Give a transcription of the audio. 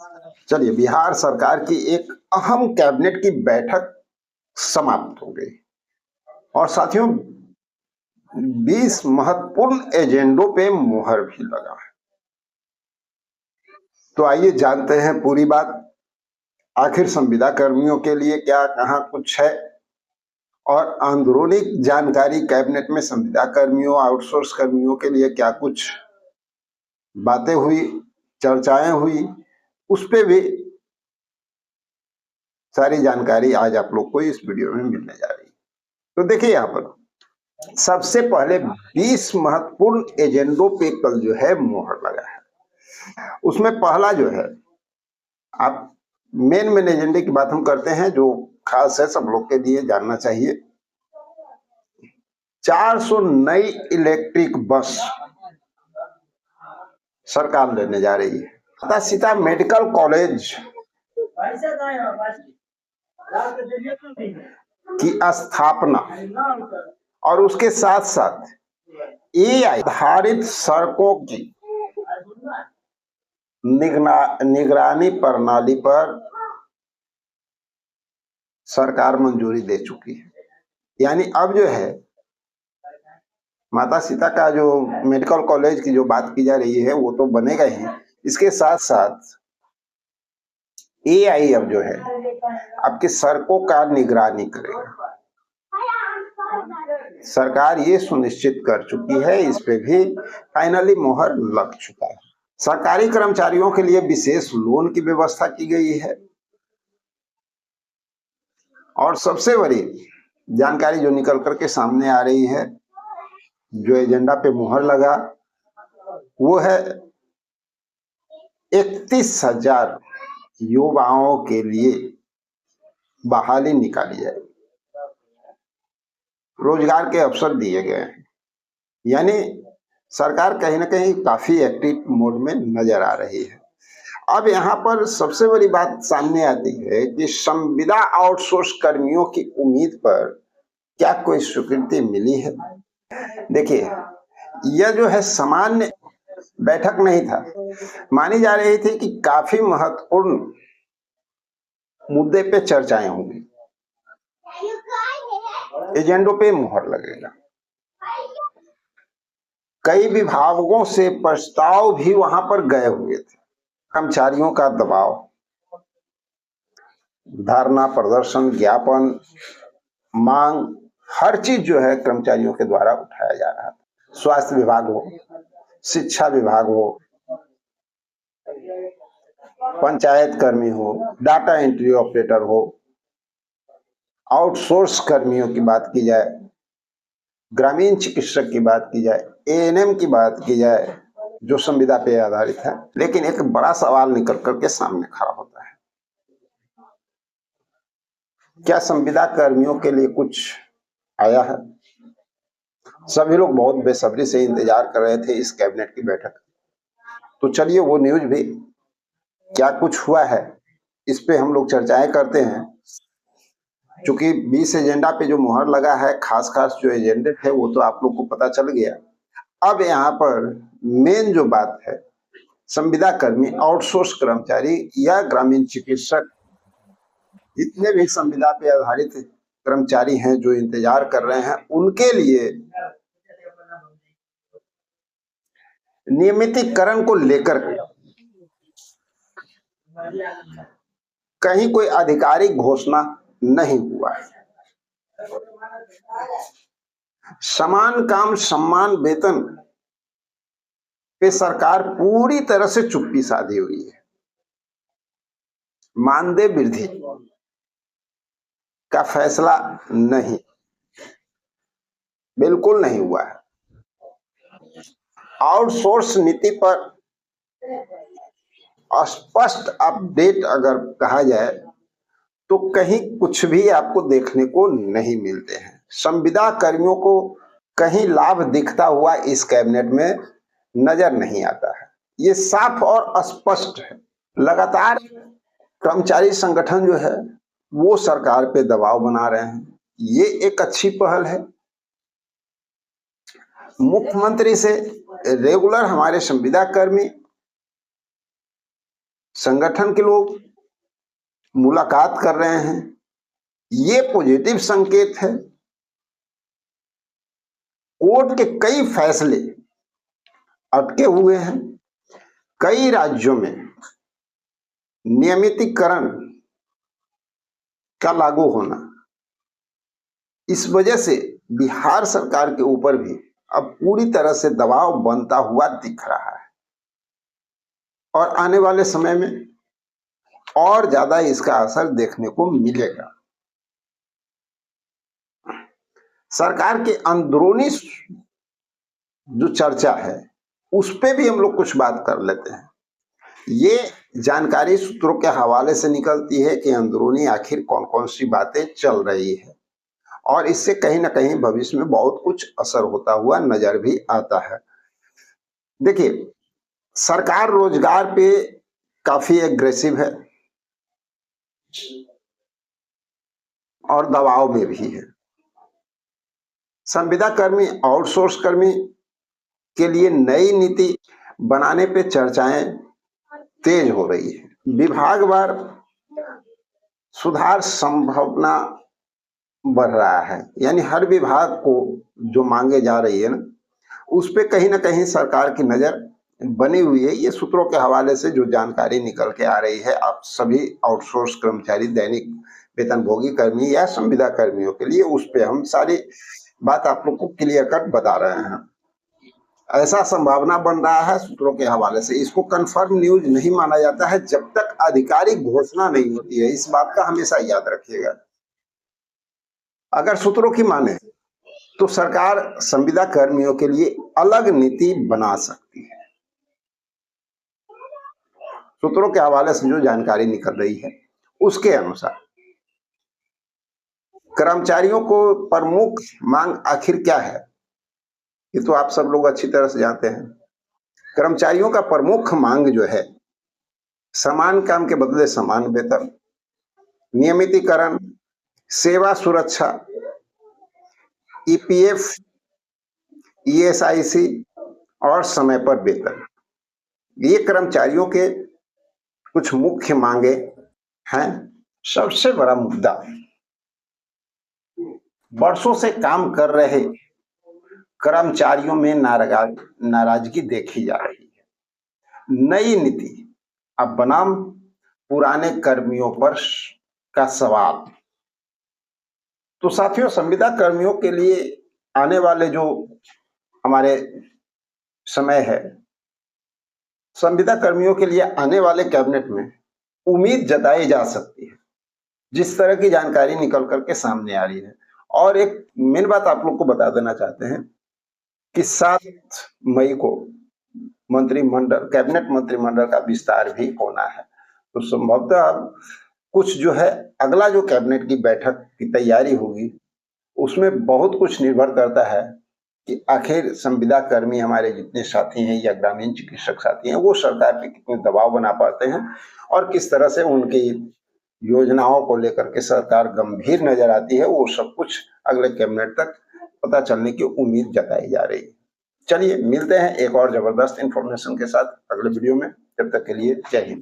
चलिए, बिहार सरकार की एक अहम कैबिनेट की बैठक समाप्त हो गई और साथियों 20 महत्वपूर्ण एजेंडों पे मुहर भी लगा है। तो आइए जानते हैं पूरी बात। आखिर संविदा कर्मियों के लिए क्या कहाँ कुछ है और अंदरूनी जानकारी कैबिनेट में संविदा कर्मियों आउटसोर्स कर्मियों के लिए क्या कुछ बातें हुई, चर्चाएं हुई, उस पे भी सारी जानकारी आज आप लोग को इस वीडियो में मिलने जा रही है। तो देखिए यहाँ पर सबसे पहले 20 महत्वपूर्ण एजेंडों पे कल जो है मुहर लगा है। उसमें पहला जो है, आप मेन एजेंडे की बात हम करते हैं जो खास है, सब लोग के लिए जानना चाहिए। 400 नई इलेक्ट्रिक बस सरकार लेने जा रही है। माता सीता मेडिकल कॉलेज की स्थापना और उसके साथ साथ एआई आधारित सड़कों की निगरानी प्रणाली पर सरकार मंजूरी दे चुकी है। यानी अब जो है माता सीता का जो मेडिकल कॉलेज की जो बात की जा रही है वो तो बनेगा ही, इसके साथ साथ एआई अब जो है आपकी सड़कों का निगरानी करेगा। सरकार ये सुनिश्चित कर चुकी है, इस पे भी फाइनली मुहर लग चुका है। सरकारी कर्मचारियों के लिए विशेष लोन की व्यवस्था की गई है और सबसे बड़ी जानकारी जो निकल करके सामने आ रही है, जो एजेंडा पे मुहर लगा, वो है 31,000 युवाओं के लिए बहाली निकाली जाएगी, रोजगार के अवसर दिए गए हैं। यानी सरकार कहीं ना कहीं काफी एक्टिव मोड में नजर आ रही है। अब यहाँ पर सबसे बड़ी बात सामने आती है कि संविदा आउटसोर्स कर्मियों की उम्मीद पर क्या कोई स्वीकृति मिली है। देखिए, यह जो है सामान्य बैठक नहीं था, मानी जा रही थी कि काफी महत्वपूर्ण मुद्दे पे चर्चाएं होंगी, एजेंडों पे मुहर लगेगा। कई विभागों से प्रस्ताव भी वहां पर गए हुए थे। कर्मचारियों का दबाव, धरना प्रदर्शन, ज्ञापन, मांग, हर चीज जो है कर्मचारियों के द्वारा उठाया जा रहा था। स्वास्थ्य विभाग हो, शिक्षा विभाग हो, पंचायत कर्मी हो, डाटा एंट्री ऑपरेटर हो, आउटसोर्स कर्मियों की बात की जाए, ग्रामीण चिकित्सक की बात की जाए, एएनएम की बात की जाए, जो संविदा पे आधारित है। लेकिन एक बड़ा सवाल निकल करके सामने खड़ा होता है, क्या संविदा कर्मियों के लिए कुछ आया है? सभी लोग बहुत बेसब्री से इंतजार कर रहे थे इस कैबिनेट की बैठक। तो चलिए वो न्यूज भी क्या कुछ हुआ है, इस पे हम लोग चर्चाएं करते हैं। चूंकि 20 एजेंडा पे जो मुहर लगा है, खास जो एजेंडे थे वो तो आप लोग को पता चल गया। अब यहाँ पर मेन जो बात है, संविदा कर्मी, आउटसोर्स कर्मचारी या ग्रामीण चिकित्सक, जितने भी संविदा पे आधारित कर्मचारी हैं जो इंतजार कर रहे हैं, उनके लिए नियमितीकरण को लेकर कहीं कोई आधिकारिक घोषणा नहीं हुआ है। समान काम सम्मान वेतन पे सरकार पूरी तरह से चुप्पी साधी हुई है। मानदेय वृद्धि का फैसला नहीं, बिल्कुल नहीं हुआ है। आउटसोर्स नीति पर स्पष्ट अपडेट अगर कहा जाए तो कहीं कुछ भी आपको देखने को नहीं मिलते हैं। संविदा कर्मियों को कहीं लाभ दिखता हुआ इस कैबिनेट में नजर नहीं आता है। ये साफ और स्पष्ट है। लगातार कर्मचारी संगठन जो है वो सरकार पे दबाव बना रहे हैं, ये एक अच्छी पहल है। मुख्यमंत्री से रेगुलर हमारे संविदा कर्मी संगठन के लोग मुलाकात कर रहे हैं, ये पॉजिटिव संकेत है। कोर्ट के कई फैसले अटके हुए हैं। कई राज्यों में नियमितीकरण का लागू होना, इस वजह से बिहार सरकार के ऊपर भी अब पूरी तरह से दबाव बनता हुआ दिख रहा है और आने वाले समय में और ज्यादा इसका असर देखने को मिलेगा। सरकार के अंदरूनी जो चर्चा है उस पे भी हम लोग कुछ बात कर लेते हैं। ये जानकारी सूत्रों के हवाले से निकलती है कि अंदरूनी आखिर कौन कौन सी बातें चल रही है और इससे कहीं ना कहीं भविष्य में बहुत कुछ असर होता हुआ नजर भी आता है। देखिए, सरकार रोजगार पे काफी एग्रेसिव है और दबाव में भी है। संविदा कर्मी, आउटसोर्स कर्मी के लिए नई नीति बनाने पे चर्चाएं तेज हो रही है। विभागवार सुधार संभावना बढ़ रहा है, यानी हर विभाग को जो मांगे जा रही है ना, उस पे कहीं ना कहीं सरकार की नजर बनी हुई है। ये सूत्रों के हवाले से जो जानकारी निकल के आ रही है, आप सभी आउटसोर्स कर्मचारी, दैनिक वेतनभोगी कर्मी या संविदा कर्मियों के लिए, उस पे हम सारी बात आप लोग को क्लियर कट बता रहे हैं। ऐसा संभावना बन रहा है सूत्रों के हवाले से। इसको कंफर्म न्यूज नहीं माना जाता है जब तक आधिकारिक घोषणा नहीं होती है, इस बात का हमेशा याद रखिएगा। अगर सूत्रों की माने तो सरकार संविदा कर्मियों के लिए अलग नीति बना सकती है। सूत्रों के हवाले से जो जानकारी निकल रही है उसके अनुसार कर्मचारियों को प्रमुख मांग आखिर क्या है, ये तो आप सब लोग अच्छी तरह से जानते हैं। कर्मचारियों का प्रमुख मांग जो है, समान काम के बदले समान वेतन, नियमितीकरण, सेवा सुरक्षा, ईपीएफ, ईएसआईसी और समय पर वेतन, ये कर्मचारियों के कुछ मुख्य मांगे हैं। सबसे बड़ा मुद्दा, वर्षों से काम कर रहे कर्मचारियों में नाराजगी देखी जा रही है। नई नीति अब बनाम पुराने कर्मियों पर का सवाल। तो साथियों, संविदा कर्मियों के लिए आने वाले जो हमारे समय है, संविदा कर्मियों के लिए आने वाले कैबिनेट में उम्मीद जताई जा सकती है, जिस तरह की जानकारी निकल करके सामने आ रही है। और एक मेन बात आप लोग को बता देना चाहते हैं कि 7 मई को मंत्रिमंडल, कैबिनेट मंत्रिमंडल का विस्तार भी होना है। तो संभवतः कुछ जो है, अगला जो कैबिनेट की बैठक की तैयारी होगी उसमें बहुत कुछ निर्भर करता है कि आखिर संविदा कर्मी हमारे जितने साथी हैं या ग्रामीण चिकित्सक साथी हैं, वो सरकार पे कितने दबाव बना पाते हैं और किस तरह से उनकी योजनाओं को लेकर के सरकार गंभीर नजर आती है। वो सब कुछ अगले कैबिनेट तक पता चलने की उम्मीद जताई जा रही है। चलिए मिलते हैं एक और जबरदस्त इंफॉर्मेशन के साथ अगले वीडियो में। तब तक के लिए जय हिंद।